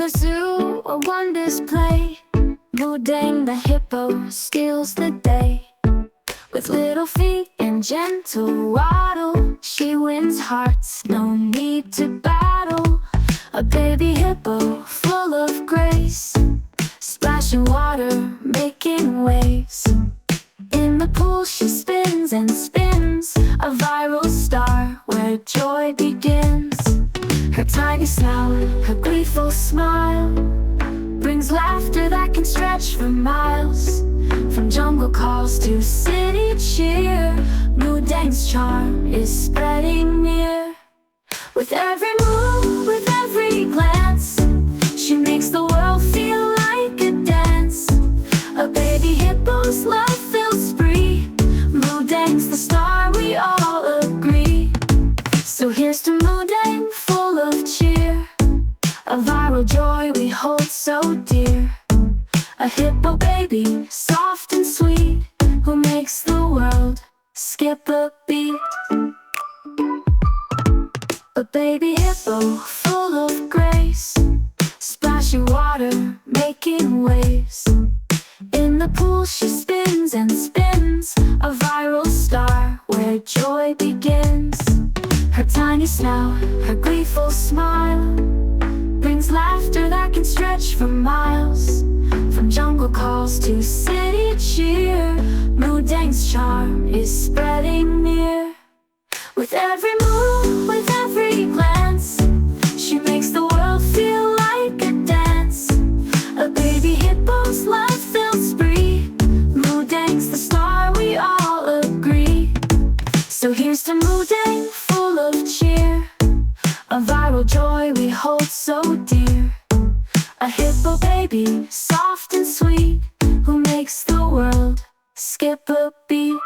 the zoo, a wonders play. Moo Deng the hippo steals the day. With little feet and gentle waddle, she wins hearts, no need to battle. A baby hippo full of grace, splashing water, making waves. In the pool she spins and spins, a viral star where joy begins. Her tiny snout, her gleeful smile, brings laughter that can stretch for miles. From jungle calls to city cheer, Moo Deng's charm is spreading near. With every move, with every glance, she makes the world feel like a dance. A baby hippo's love-filled spree, Moo Deng's the star, we all agree. So here's to Moo Deng, full of cheer, a viral joy we hold so dear. A hippo baby, soft and sweet, who makes the world skip a beat. A baby hippo full of grace, splashing water, making waves. In the pool she spins and spins, a viral star where joy begins. Her tiny snout, her gleeful smile, brings laughter that can stretch for miles. From jungle calls to city cheer, Moo Deng's charm is spreading near. With every move, with every glance, she makes the world feel like a dance. A baby hippo's love-filled spree, Moo Deng's the star, we all agree. So here's to Moo Deng, full of cheer, a viral joy we hold so dear. A hippo baby, soft and sweet, who makes the world skip a beat.